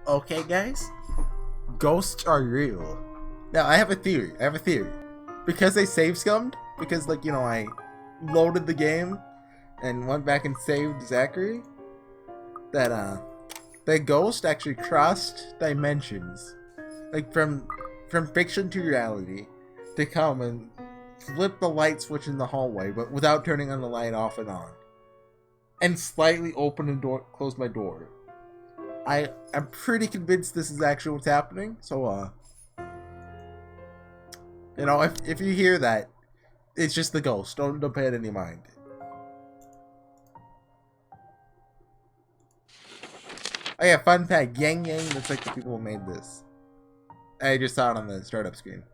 Okay, guys, ghosts are real. Now, I have a theory. Because they save scummed, because, like, I loaded the game and went back and saved Zachary, that, the ghost actually crossed dimensions. Like, from fiction to reality, to come and flip the light switch in the hallway, but without turning on the light off and on. And slightly open and close my door. I'm pretty convinced this is actually what's happening, so, if you hear that, it's just the ghost. Don't pay it any mind. Oh yeah, fun fact, Yang Yang looks like the people who made this. I just saw it on the startup screen.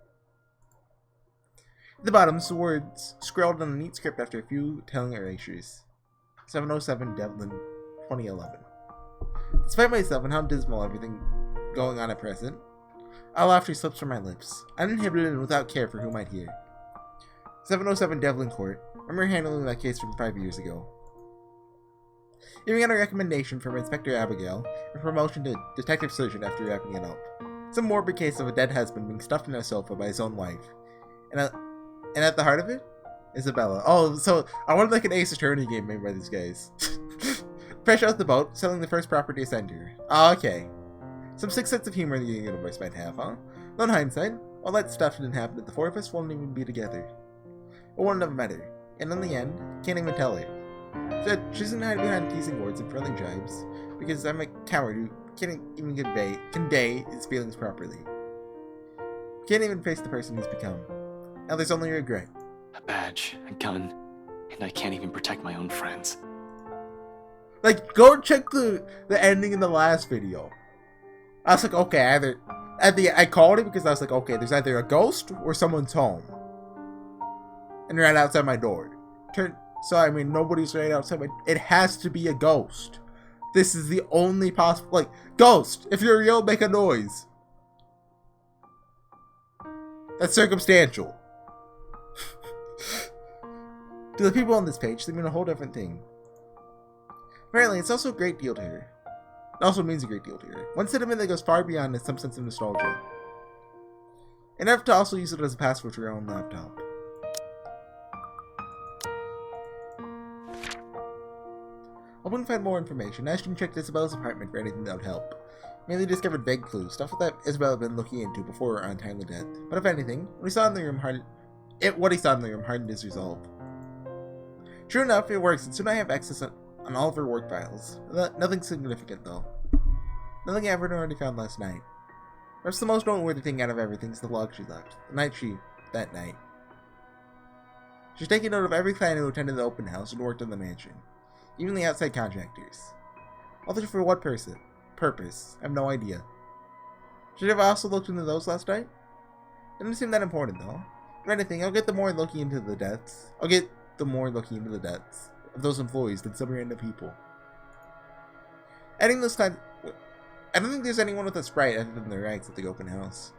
At the bottom, some words scrawled on a neat script after a few telling erasures. 707 Devlin, 2011. Despite myself and how dismal everything going on at present, our laughter slips from my lips, uninhibited and without care for who might hear. 707 Devlin Court. Remember handling that case from 5 years ago. Even got a recommendation from Inspector Abigail, and promotion to Detective Surgeon after wrapping it up. Some morbid case of a dead husband being stuffed in a sofa by his own wife. And at the heart of it, Isabella. Oh, so I wanted like an Ace Attorney game made by these guys. Fresh out the boat, selling the first property assigned to her. Oh, okay. Some sick sense of humor in the universe might have, huh? Though in hindsight, all that stuff didn't happen and the four of us won't even be together. It won't have met her. And in the end, can't even tell her. So she doesn't hide behind teasing words and friendly jibes, because I'm a coward who can't even convey his feelings properly. Can't even face the person he's become. Now there's only regret. A badge, a gun, and I can't even protect my own friends. Like, go check the ending in the last video. I was like, okay, I called it because I was like, okay, there's either a ghost or someone's home. And right outside my door. So, I mean, nobody's right outside it has to be a ghost. This is the only possible, like, ghost, if you're real, make a noise. That's circumstantial. To the people on this page, they mean a whole different thing. Apparently, it's also a great deal to her. It also means a great deal to her. One sentiment that goes far beyond some sense of nostalgia. Enough to also use it as a password for your own laptop. Hoping to find more information, Ashton checked Isabella's apartment for anything that would help. Mainly discovered vague clues, stuff that Isabella had been looking into before her untimely death. But if anything, what he saw in the room hardened his resolve. True enough, it works, and soon I have access on all of her work files. Nothing significant, though. Nothing I haven't already found last night. Perhaps the most noteworthy thing out of everything is the log she left. That night. She's taking note of every client who attended the open house and worked in the mansion. Even the outside contractors. Although for what purpose? I have no idea. Should I have also looked into those last night? Didn't seem that important, though. If anything, I'll get the more looking into the deaths of those employees than some random people. Adding this time, I don't think there's anyone with a sprite other than the rags at the open house.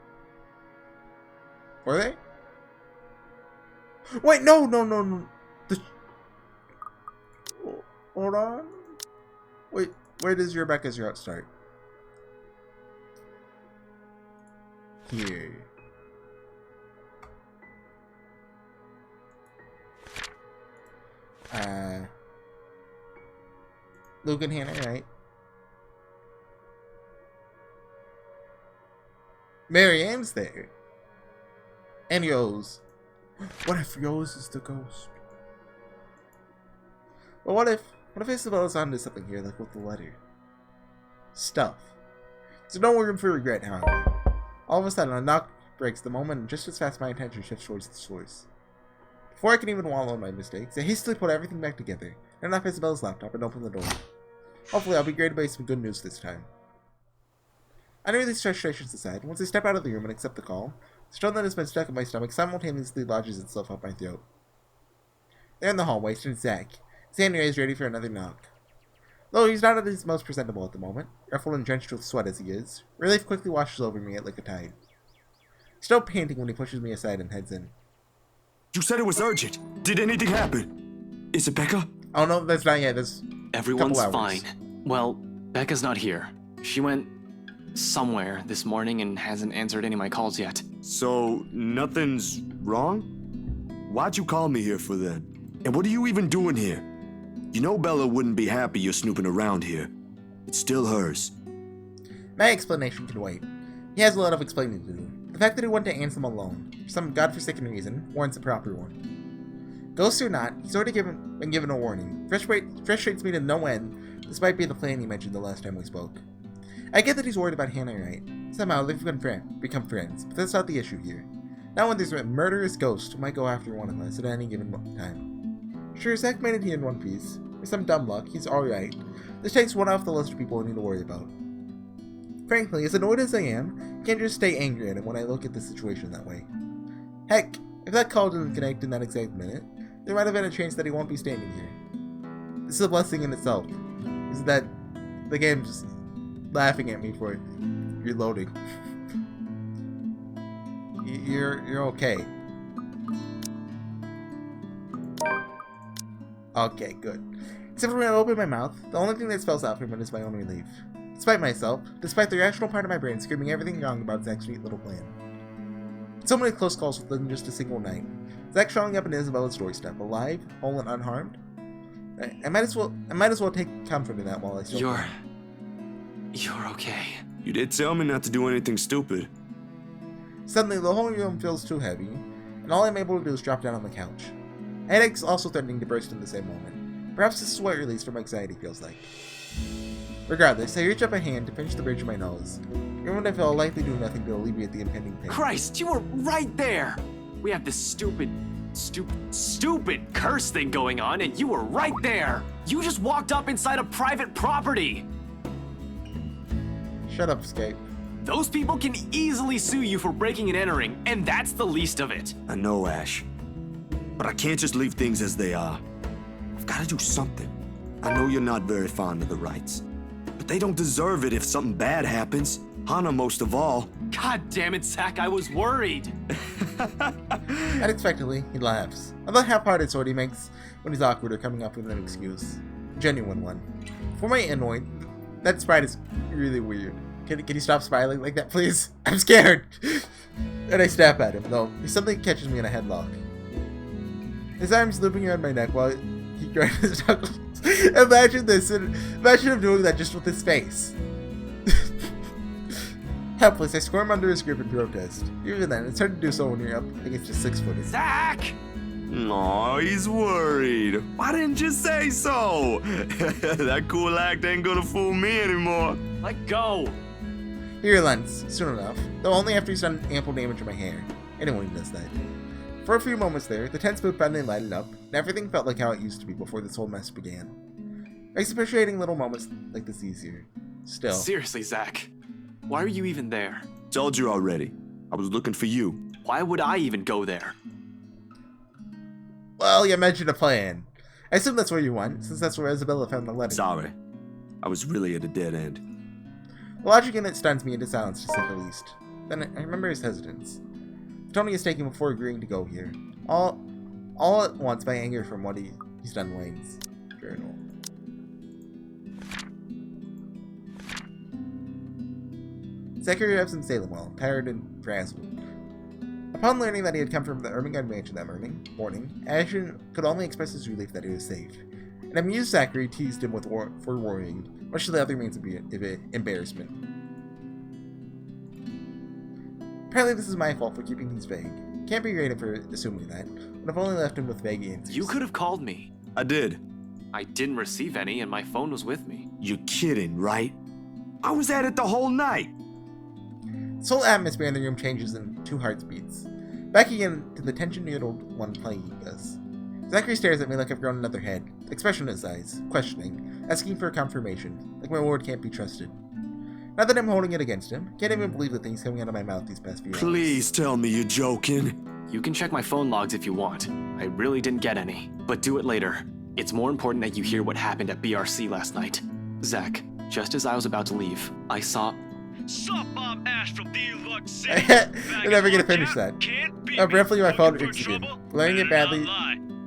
Were they? Wait, no. Hold on. Wait, where does Rebecca's route start? Here. Luke and Hannah, right? Mary Ann's there. And Rose. What if Rose is the ghost? But what if Isabella's onto something here, like with the letter? Stuff. There's no room for regret, however. All of a sudden, a knock breaks the moment, and just as fast my attention shifts towards the source. Before I can even wallow in my mistakes, I hastily put everything back together, turn off Isabella's laptop, and open the door. Hopefully, I'll be greeted by some good news this time. I know these frustrations aside, once I step out of the room and accept the call, the stone that has been stuck in my stomach simultaneously lodges itself up my throat. There in the hallway stands Zach, his hand raised ready for another knock. Though he's not at his most presentable at the moment, ruffled and drenched with sweat as he is, relief quickly washes over me like a tide. He's still panting when he pushes me aside and heads in. You said it was urgent. Did anything happen? Is it Becca? Oh no, that's not yet. That's Everyone's fine. Well, Becca's not here. She went somewhere this morning and hasn't answered any of my calls yet. So, nothing's wrong? Why'd you call me here for then? And what are you even doing here? You know Bella wouldn't be happy you're snooping around here. It's still hers. My explanation can wait. He has a lot of explaining to do. The fact that he went to Ansem alone, for some godforsaken reason, warrants a proper one. Ghost or not, he's already been given a warning. Frustrates me to no end, despite being the plan he mentioned the last time we spoke. I get that he's worried about Hannah, right? Somehow they've become friends, but that's not the issue here. Not when there's a murderous ghost who might go after one of us at any given time. Sure, Zach made it here in one piece. With some dumb luck, he's alright. This takes one off the list of people I need to worry about. Frankly, as annoyed as I am, I can't just stay angry at him when I look at the situation that way. Heck, if that call didn't connect in that exact minute, there might have been a chance that he won't be standing here. This is a blessing in itself. Is that the game's just laughing at me for reloading. You're okay. Okay, good. Except for when I open my mouth, the only thing that spells out from it is my own relief. Despite myself, despite the rational part of my brain screaming everything wrong about Zach's sweet little plan. So many close calls within just a single night. Zach showing up in Isabella's doorstep, alive, whole and unharmed. I might as well take comfort in that while I still You're okay. You did tell me not to do anything stupid. Suddenly, the whole room feels too heavy, and all I'm able to do is drop down on the couch. Headache's also threatening to burst in the same moment. Perhaps this is what release from anxiety feels like. Regardless, I reach up a hand to pinch the bridge of my nose, even when I feel I'll likely do nothing to alleviate the impending pain. Christ, you were right there! We have this stupid curse thing going on, and you were right there! You just walked up inside a private property! Shut up, Skype. Those people can easily sue you for breaking and entering, and that's the least of it. I know, Ash. But I can't just leave things as they are. I've got to do something. I know you're not very fond of the rights, but they don't deserve it if something bad happens. Hannah most of all. God damn it, Zach, I was worried. Unexpectedly, he laughs. I love how hard it's what he makes when he's awkward or coming up with an excuse. Genuine one. For my annoyed, that sprite is really weird. Can you stop smiling like that, please? I'm scared! And I snap at him, though. Something catches me in a headlock. His arms looping around my neck while he grinds his knuckles. Imagine this, and imagine him doing that just with his face. Helpless, I squirm under his grip in protest. Even then, it's hard to do so when you're up against a 6-footer. Zach! Aw, he's worried. Why didn't you say so? That cool act ain't gonna fool me anymore. Let go! He relents, soon enough, though only after he's done ample damage to my hair. Anyone who does that. For a few moments there, the tense mood finally lighted up, and everything felt like how it used to be before this whole mess began. Makes appreciating little moments like this easier. Still. Seriously, Zach. Why are you even there? Told you already. I was looking for you. Why would I even go there? Well, you mentioned a plan. I assume that's where you went, since that's where Isabella found the letter. Sorry. I was really at a dead end. The logic in it stuns me into silence, to say the least. Then I remember his hesitance. The tone he is taking before agreeing to go here. All at once by anger from what he's done Wayne's journal. Zachary arrives in Salemwell, tired and frazzled. Upon learning that he had come from the Ermengarde mansion that morning, Ashton could only express his relief that he was safe. An amused Zachary teased him for worrying, much to the other means of embarrassment. Apparently this is my fault for keeping things vague. Can't be graded for assuming that, but I've only left him with vague answers. You could have called me. I did. I didn't receive any, and my phone was with me. You're kidding, right? I was at it the whole night. This whole atmosphere in the room changes in 2 heartbeats. Back again to the tension-riddled one playing us. Zachary stares at me like I've grown another head, expression in his eyes, questioning, asking for confirmation, like my word can't be trusted. Not that I'm holding it against him, can't even believe the things coming out of my mouth these past few hours. Please tell me you're joking. You can check my phone logs if you want. I really didn't get any, but do it later. It's more important that you hear what happened at BRC last night. Zach, just as I was about to leave, I saw... Sup, I'm Ash from Deluxe City. You're never gonna finish that. Briefly, my phone Instagram. Blaring it badly.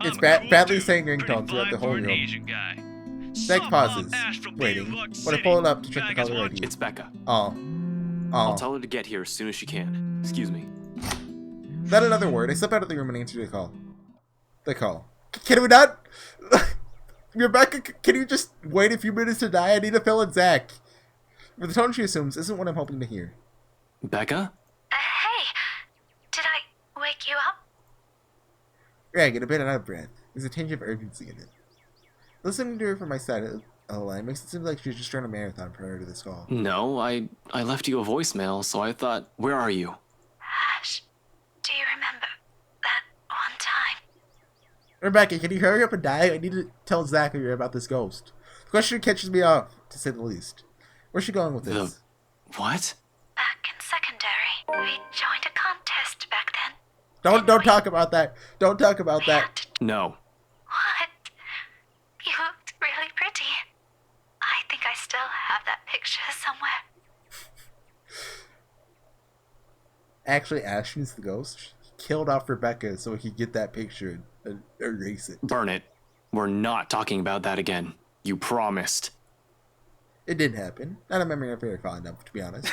It's badly saying ringtone throughout the whole room. Zach pauses, waiting. When I pull it up to check the caller ID. It's Becca. Oh. I'll tell her to get here as soon as she can. Excuse me. Without another word, I step out of the room and answer the call. Can we not? Rebecca, can you just wait a few minutes to die? I need to fill in Zach. But the tone she assumes isn't what I'm hoping to hear. Becca? Hey, did I wake you up? Yeah, I get a bit out of breath. There's a tinge of urgency in it. Listening to her from my side of the line makes it seem like she's just run a marathon prior to this call. No, I left you a voicemail, so I thought, where are you? Ash, do you remember that one time? Rebecca, can you hurry up and die? I need to tell Zachary about this ghost. The question catches me off, to say the least. Where's she going with this? What? Back in secondary, we joined a contest back then. Don't talk about that. Don't talk about that. No. What? You looked really pretty. I think I still have that picture somewhere. Actually, Ashton's the ghost. He killed off Rebecca so he could get that picture and erase it. Burn it. We're not talking about that again. You promised. It did happen. Not a memory I'm very fond of, to be honest.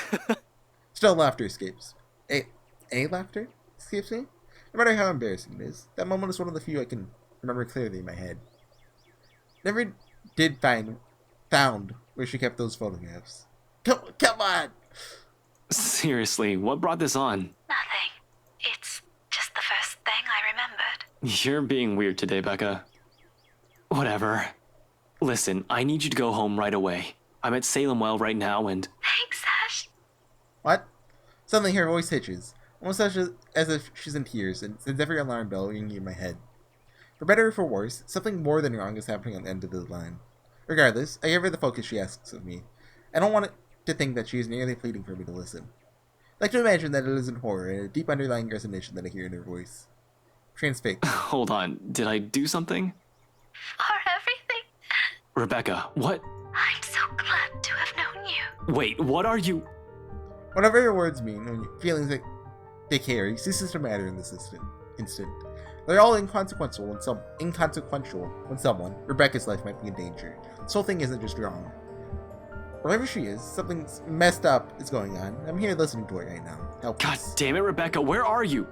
Still, laughter escapes. A laughter escapes me? No matter how embarrassing it is, that moment is one of the few I can remember clearly in my head. Never did found where she kept those photographs. Come on! Seriously, what brought this on? Nothing. It's just the first thing I remembered. You're being weird today, Becca. Whatever. Listen, I need you to go home right away. I'm at Salem Well right now and... Thanks, Ash. What? Suddenly her voice hitches, almost as if she's in tears, and sends every alarm bell ringing in my head. For better or for worse, something more than wrong is happening on the end of the line. Regardless, I give her the focus she asks of me. I don't want to think that she is nearly pleading for me to listen. I like to imagine that it is in horror and a deep underlying resignation that I hear in her voice. Transfixed. Hold on, did I do something? For everything. Rebecca, what? I'm so glad to have known you. Wait, what are you... Whatever your words mean, when feelings that they carry ceases to matter in this instant. They're all inconsequential when someone, Rebecca's life, might be in danger. This whole thing isn't just wrong. Wherever she is, something messed up is going on. I'm here listening to it right now. God damn it, Rebecca, where are you?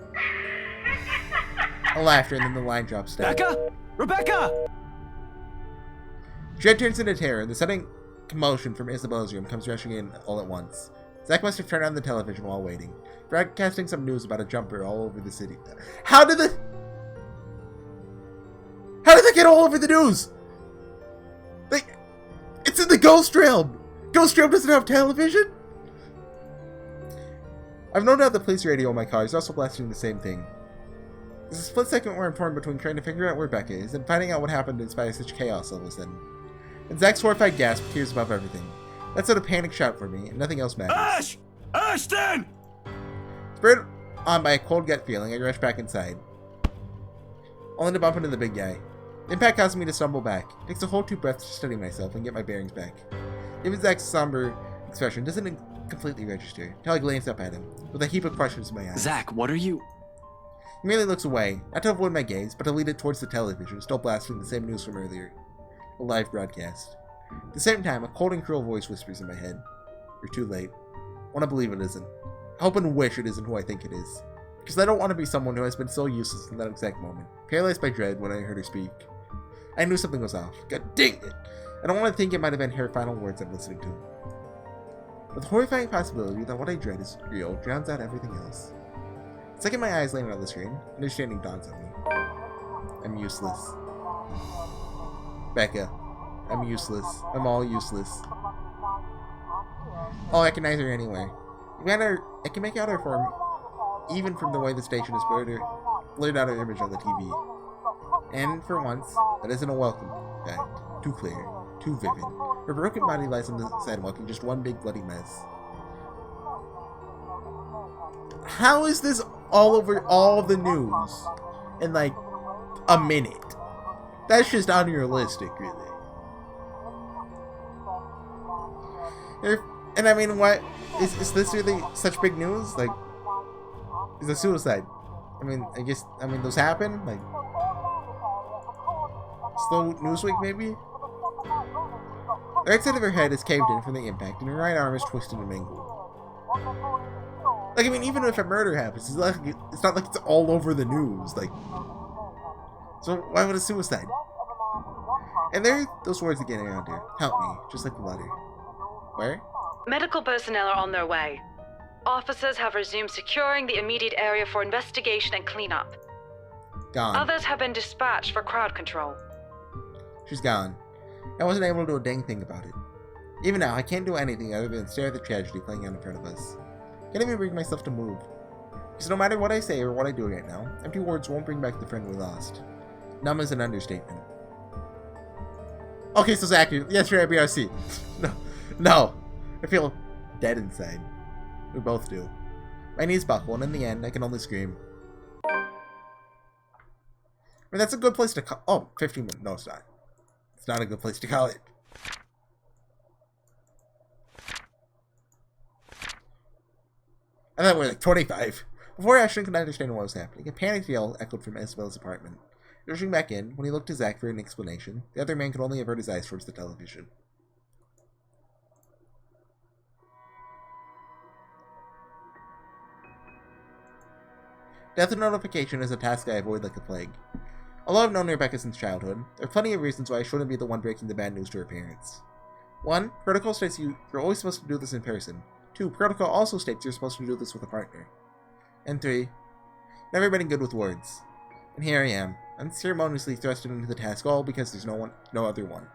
A laughter, and then the line drops down. Becca! Rebecca! Dread turns into terror, and the sudden commotion from Isabella's room comes rushing in all at once. Zach must have turned on the television while waiting, broadcasting some news about a jumper all over the city. How did they get all over the news? It's in the Ghost Realm! Ghost Realm doesn't have television? I've no doubt the police radio in my car is also blasting the same thing. There's a split second where I'm torn between trying to figure out where Becca is and finding out what happened in spite of such chaos all of a sudden. And Zach's horrified gasp appears above everything. That's sort of panic shout for me, and nothing else matters. Ash! Ashton! Spurred on by a cold gut feeling, I rush back inside, only to bump into the big guy. The impact causes me to stumble back. It takes a whole 2 breaths to steady myself and get my bearings back. Even Zach's somber expression doesn't completely register until I glance up at him, with a heap of questions in my eyes. Zach, what are you... He merely looks away, not to avoid my gaze, but to lead it towards the television, still blasting the same news from earlier. A live broadcast. At the same time, a cold and cruel voice whispers in my head. You're too late. I want to believe it isn't. I hope and wish it isn't who I think it is. Because I don't want to be someone who has been so useless in that exact moment. Paralyzed by dread when I heard her speak. I knew something was off. God dang it! I don't want to think it might have been her final words I'm listening to. But the horrifying possibility that what I dread is real drowns out everything else. The second my eyes land on the screen, understanding dawns on me. I'm useless. Becca. I'm useless. I'm all useless. I'll recognize her anywhere. I can make out her form, even from the way the station is blurred out her image on the TV. And for once, that isn't a welcome fact. Too clear. Too vivid. Her broken body lies on the sidewalk in just one big bloody mess. How is this all over all the news in like a minute? That's just unrealistic, really. And I mean, what is this really such big news? Like, is a suicide? I mean, those happen. Like, slow news week maybe. The right side of her head is caved in from the impact, and her right arm is twisted and mangled. Like, I mean, even if a murder happens, it's not like it's all over the news. Like, so why would a suicide? And there are those words again around here. Help me, just like the letter. Where? Medical personnel are on their way. Officers have resumed securing the immediate area for investigation and cleanup. Gone. Others have been dispatched for crowd control. She's gone. I wasn't able to do a dang thing about it. Even now, I can't do anything other than stare at the tragedy playing out in front of us. Can't even bring myself to move. Because no matter what I say or what I do right now, empty words won't bring back the friend we lost. Numb is an understatement. Okay, so Zach, yes, you're at BRC. No. I feel dead inside. We both do. My knees buckle, and in the end, I can only scream. I mean, that's a good place to call. Oh, 15 minutes. No, it's not. It's not a good place to call it. I thought we were like 25. Before Ashton could understand what was happening, a panicked yell echoed from Isabella's apartment. Rushing back in, when he looked to Zach for an explanation, the other man could only avert his eyes towards the television. Death notification is a task I avoid like the plague. Although I've known Rebecca since childhood, there are plenty of reasons why I shouldn't be the one breaking the bad news to her parents. 1. Protocol states you're always supposed to do this in person. 2. Protocol also states you're supposed to do this with a partner. And 3. Never been good with words. And here I am, unceremoniously thrusted into the task, all because there's no other one.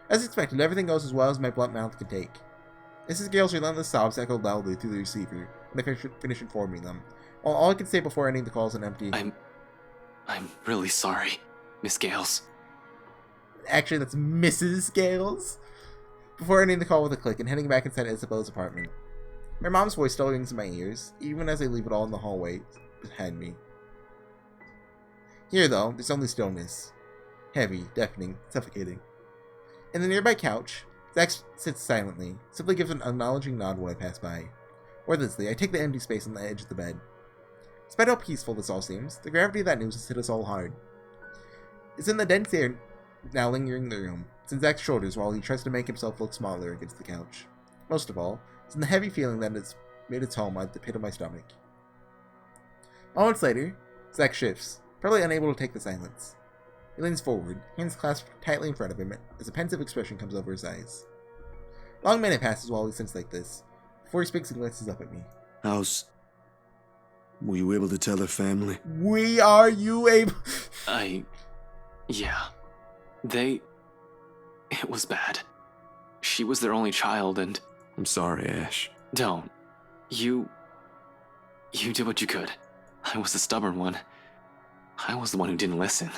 As expected, everything goes as well as my blunt mouth can take. Mrs. Gale's relentless sobs echoed loudly through the receiver when I finished informing them, while all I could say before ending the call is an empty... I'm really sorry, Miss Gales. Actually, that's Mrs. Gales. Before ending the call with a click and heading back inside Isabella's apartment. Her mom's voice still rings in my ears, even as I leave it all in the hallway behind me. Here, though, there's only stillness. Heavy, deafening, suffocating. In the nearby couch, Zach sits silently, simply gives an acknowledging nod when I pass by. Wordlessly, I take the empty space on the edge of the bed. Despite how peaceful this all seems, the gravity of that news has hit us all hard. It's in the dense air now lingering in the room. It's in Zach's shoulders while he tries to make himself look smaller against the couch. Most of all, it's in the heavy feeling that has made its home at the pit of my stomach. Moments later, Zach shifts, probably unable to take the silence. He leans forward, hands clasped tightly in front of him as a pensive expression comes over his eyes. A long minute passes while he sits like this. Before he speaks, he glances up at me. Were you able to tell her family? Are you able... Yeah. It was bad. She was their only child, and... I'm sorry, Ash. Don't. You did what you could. I was the stubborn one. I was the one who didn't listen.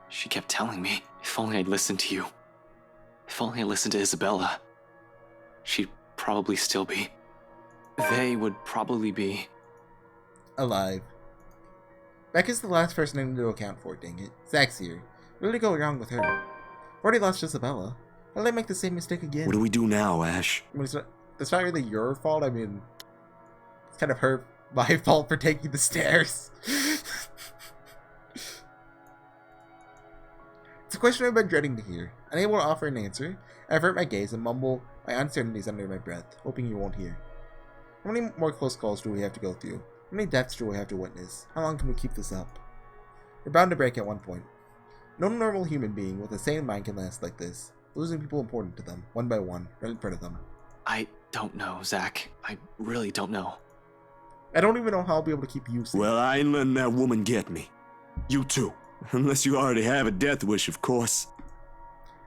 She kept telling me, if only I'd listened to you. If only I listened to Isabella. She'd probably still be. They would probably be... alive. Becca's the last person I need to account for, dang it. Zach's here. What did go wrong with her? I've already lost Isabella. How did I make the same mistake again? What do we do now, Ash? I mean, it's not really your fault. I mean, it's kind of my fault for taking the stairs. It's a question I've been dreading to hear. Unable to offer an answer, I avert my gaze and mumble my uncertainties under my breath, hoping you won't hear. How many more close calls do we have to go through? How many deaths do we have to witness? How long can we keep this up? We're bound to break at one point. No normal human being with a sane mind can last like this, losing people important to them, one by one, right in front of them. I don't know, Zach. I really don't know. I don't even know how I'll be able to keep you safe. Well, I ain't letting that woman get me. You too. Unless you already have a death wish, of course.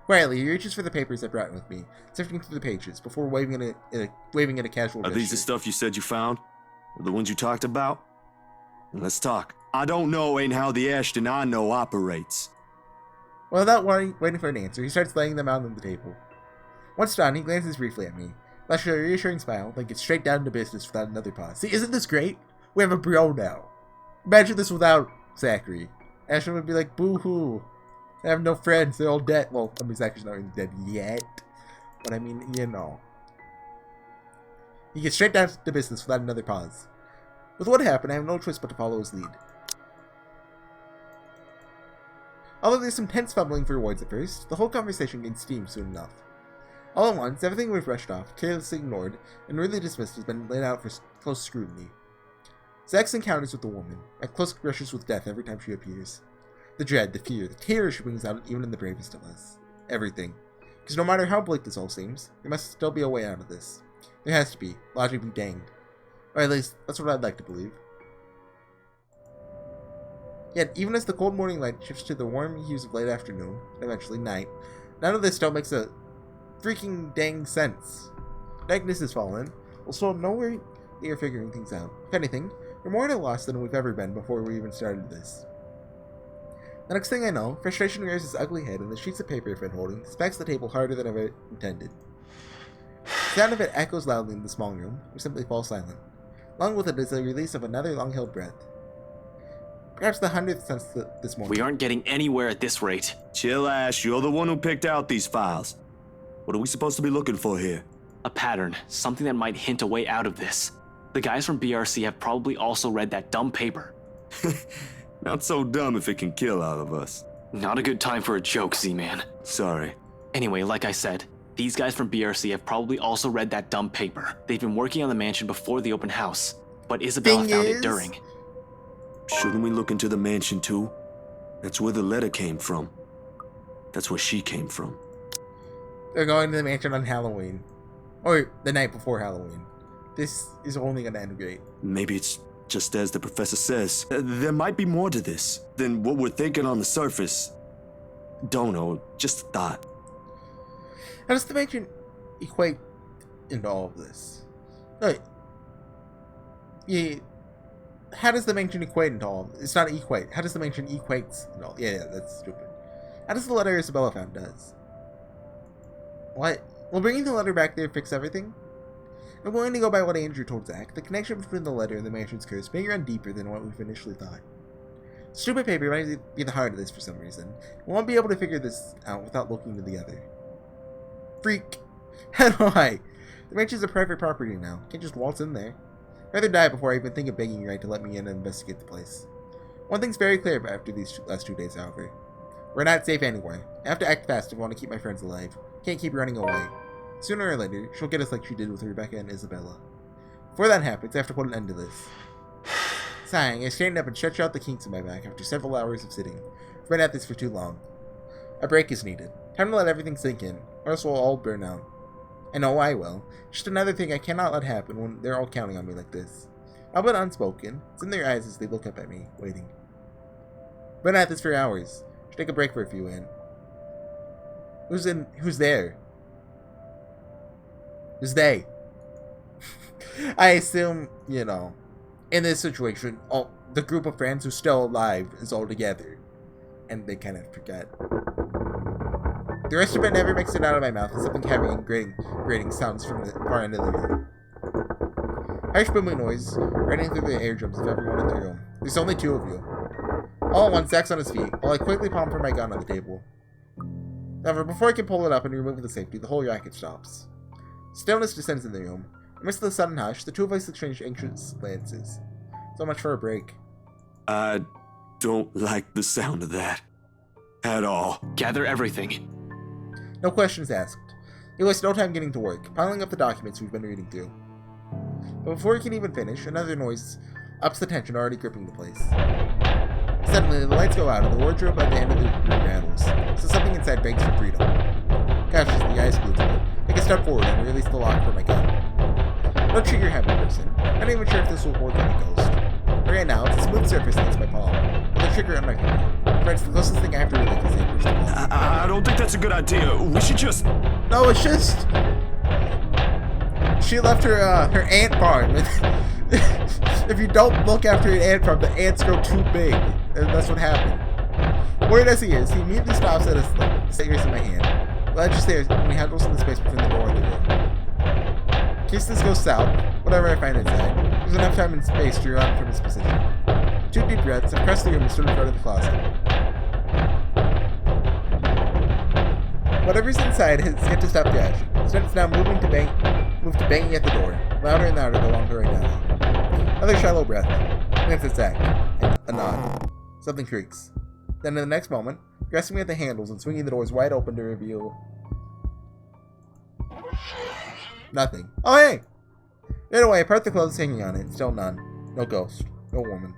Quietly, he reaches for the papers I brought with me, sifting through the pages before waving at a casual gesture. Are these the stuff you said you found? Or the ones you talked about? Let's talk. I don't know ain't how the Ashton I know operates. Well, without waiting for an answer, he starts laying them out on the table. Once done, he glances briefly at me, flashes a reassuring smile, then gets straight down to business without another pause. See, isn't this great? We have a bro now. Imagine this without Zachary. Ashton would be like, boo-hoo. I have no friends, they're all dead. Well, I mean, Zachary's not even dead yet. But I mean, you know. He gets straight down to business without another pause. With what happened, I have no choice but to follow his lead. Although there's some tense fumbling for words at first, the whole conversation gains steam soon enough. All at once, everything we've brushed off, carelessly ignored, and really dismissed has been laid out for close scrutiny. Zack's encounters with the woman, at close brushes with death every time she appears. The dread, the fear, the terror she brings out even in the bravest of us. Everything. Because no matter how bleak this all seems, there must still be a way out of this. There has to be. Logic be danged. Or at least, that's what I'd like to believe. Yet, even as the cold morning light shifts to the warm hues of late afternoon, and eventually night, none of this still makes a freaking dang sense. Darkness has fallen. We'll still nowhere near figuring things out. If anything, we're more at a loss than we've ever been before we even started this. The next thing I know, frustration rears its ugly head, and the sheets of paper I've been holding smacks the table harder than I've intended. The sound of it echoes loudly in the small room, or simply falls silent. Along with it is the release of another long-held breath. Perhaps the 100th since this morning. We aren't getting anywhere at this rate. Chill, Ash. You're the one who picked out these files. What are we supposed to be looking for here? A pattern, something that might hint a way out of this. The guys from BRC have probably also read that dumb paper. Not so dumb if it can kill all of us. Not a good time for a joke, Z-Man. Sorry. Anyway, like I said, these guys from BRC have probably also read that dumb paper. They've been working on the mansion before the open house, but Isabella found it during. Shouldn't we look into the mansion too? That's where the letter came from. That's where she came from. They're going to the mansion on Halloween. Or the night before Halloween. This is only going to end great. Maybe it's just as the professor says. There might be more to this than what we're thinking on the surface. Don't know, just a thought. How does the mansion equate into all of this? Right. Yeah. How does the mansion equate into all of this? It's not equate. How does the mansion equates? No, yeah, that's stupid. How does the letter Isabella found does? What? Will bringing the letter back there fix everything? I'm willing to go by what Andrew told Zack. The connection between the letter and the mansion's curse may run deeper than what we've initially thought. Stupid paper might be the heart of this for some reason. We won't be able to figure this out without looking to the other. Freak. How do I? The mansion's a private property now. Can't just waltz in there. I'd rather die before I even think of begging you right to let me in and investigate the place. One thing's very clear after these last 2 days, however. We're not safe anywhere. I have to act fast if I want to keep my friends alive. Can't keep running away. Sooner or later, she'll get us like she did with Rebecca and Isabella. Before that happens, I have to put an end to this. Sighing, I straighten up and stretch out the kinks in my back after several hours of sitting. I've been at this for too long. A break is needed. Time to let everything sink in, or else we'll all burn out. I know I will. Just another thing I cannot let happen when they're all counting on me like this. I'll bet unspoken. It's in their eyes as they look up at me, waiting. Been at this for hours. Should take a break for a few, Ann. Who's there? Who's they? I assume, you know, in this situation, the group of friends who's still alive is all together. And they kind of forget. The rest of it never makes it out of my mouth as something heavy and grating sounds from the far end of the room. Harsh booming noise running through the eardrums of everyone in the room. There's only 2 of you. All at once, Zack's on his feet, while I quickly palm for my gun on the table. However, before I can pull it up and remove the safety, the whole racket stops. Stillness descends in the room. Amidst the sudden hush, the 2 of us exchange anxious glances. So much for a break. I don't like the sound of that. At all. Gather everything. No questions asked. He wastes no time getting to work, piling up the documents we've been reading through. But before he can even finish, another noise ups the tension already gripping the place. Suddenly, the lights go out and the wardrobe at the end of the room rattles, so something inside begs for freedom. Cautiously, the eyes glued to it. Take a step forward and release the lock from my gun. No trigger-happy person. Not even sure if this will work on a ghost. But right now, it's a smooth surface against my palm, with a trigger on my finger. Friends, the closest thing I have to relief is Amber's to I don't think that's a good idea. We should just... No, it's just... She left her ant farm. If you don't look after an ant farm, the ants grow too big. And that's what happened. Worried as he is, he immediately stops at the stairs in my hand. The ledge of stairs, and he handles in the space between the door and the room. In case this goes south, whatever I find inside, there's enough time and space to run from his position. 2 deep breaths, I press the room and stood in front of the closet. Whatever's inside has yet to stop the action. Instead, it's now moved to banging at the door, louder and louder the longer I dally. Another shallow breath. Glance at Zack. And a nod. Something creaks. Then in the next moment, grasping me at the handles and swinging the doors wide open to reveal Nothing. Oh, hey! Either way, apart the clothes hanging on it, still none. No ghost. No woman.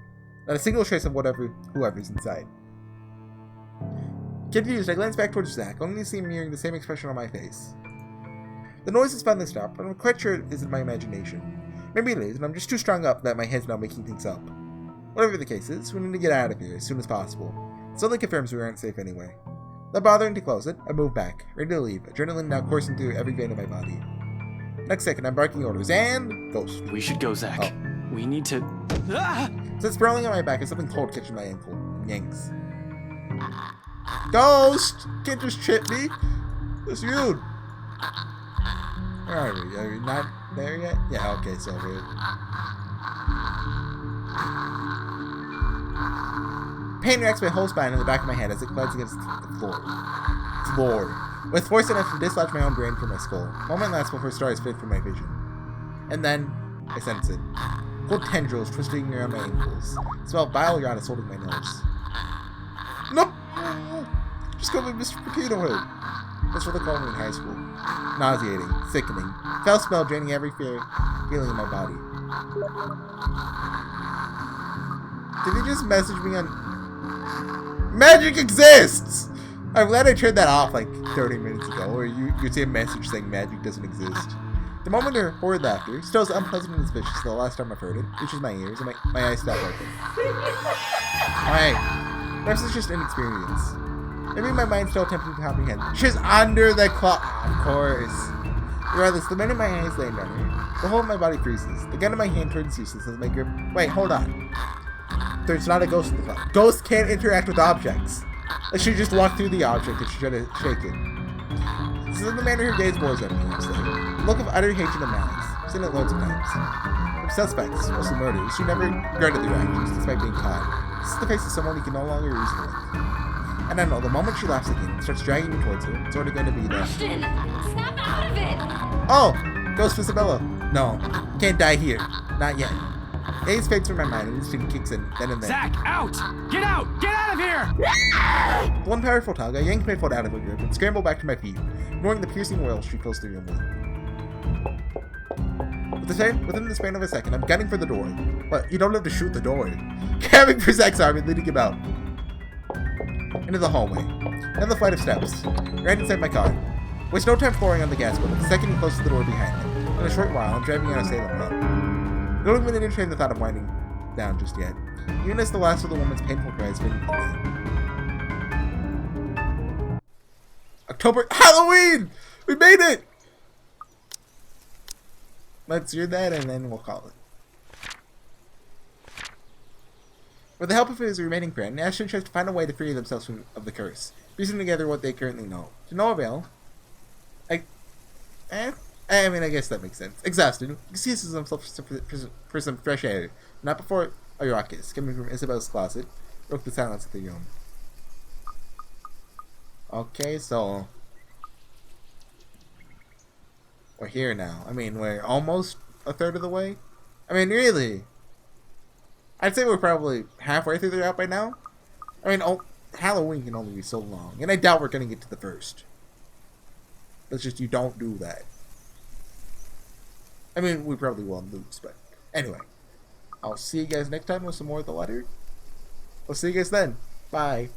Not a single trace of whoever's inside. Confused, I glance back towards Zach, only to see him mirroring the same expression on my face. The noise has finally stopped, but I'm quite sure it isn't my imagination. Maybe it is, and I'm just too strung up that my head's now making things up. Whatever the case is, we need to get out of here as soon as possible. It only confirms we aren't safe anyway. Not bothering to close it, I move back, ready to leave, adrenaline now coursing through every vein of my body. Next second, I'm barking orders, and... ghost. We should go, Zach. Oh. We need to... Ah! So it's sprawling on my back and something cold catches my ankle. Yanks. Ghost! Can't just trip me. That's rude. Where are we? Are we not there yet? Yeah, okay, so we're... Pain reacts my whole spine in the back of my head as it collides against the floor. With force enough to dislodge my own brain from my skull. A moment lasts before stars fade from my vision. And then, I sense it. Cold tendrils twisting around my ankles. I smell vile yachts holding my nose. Nope! Just call me Mr. Potato Head. That's what they called me in high school. Nauseating, sickening, foul smell draining every feeling in my body. Did he just message me on... Magic exists! I'm glad I turned that off like 30 minutes ago, or you'd see a message saying magic doesn't exist. The moment her horrid laughter, still as unpleasant and suspicious as the last time I've heard it, reaches my ears and my eyes stop working. Alright, perhaps it's just inexperience. Maybe my mind's still attempting to comprehend. She's under the clock! Of course. Regardless, the minute my eyes land on her, the whole of my body freezes. The gun in my hand turns useless as my grip... Wait, hold on. There's not a ghost in the clock. Ghosts can't interact with objects. Like she just walked through the object and she tried to shake it. This isn't the manner her gaze bores at me, I'm saying. A look of utter hatred and malice. I've seen it loads of times. From suspects, mostly murderers, who never regretted their actions despite being caught. This is the face of someone you can no longer reason with. And I know, the moment she laughs again and starts dragging me towards her, it's already going to be there. Ashton, snap out of it! Oh! Ghost Isabella. No. Can't die here. Not yet. Ace fades from my mind and instinct kicks in, then and there. Zach, out! Get out! Get out of here! With one powerful tug, I yanked my foot out of her grip and scrambled back to my feet, ignoring the piercing wail she fills the room with. Within the span of a second, I'm gunning for the door. But you don't have to shoot the door. Grabbing for Zach's arm and leading him out. Into the hallway. Then the flight of steps. Right inside my car. Waste no time flooring on the gas pedal the second he closes the door behind me. In a short while, I'm driving out of Salem Road. I don't even entertain the thought of winding down just yet, even as the last of the woman's painful cries fade into me. October Halloween! We made it! Let's do that and then we'll call it. With the help of his remaining friend, Ashton tries to find a way to free themselves of the curse, piecing together what they currently know. To no avail, I mean, I guess that makes sense. Exhausted, excuses himself for some fresh air. Not before a ruckus, coming from Isabella's closet, broke the silence of the room. Okay, so... we're here now. I mean, we're almost a third of the way. I mean, really. I'd say we're probably halfway through the route by now. I mean, Halloween can only be so long. And I doubt we're going to get to the first. It's just you don't do that. I mean, we probably will lose, but anyway. I'll see you guys next time with some more of the letter. I'll see you guys then. Bye.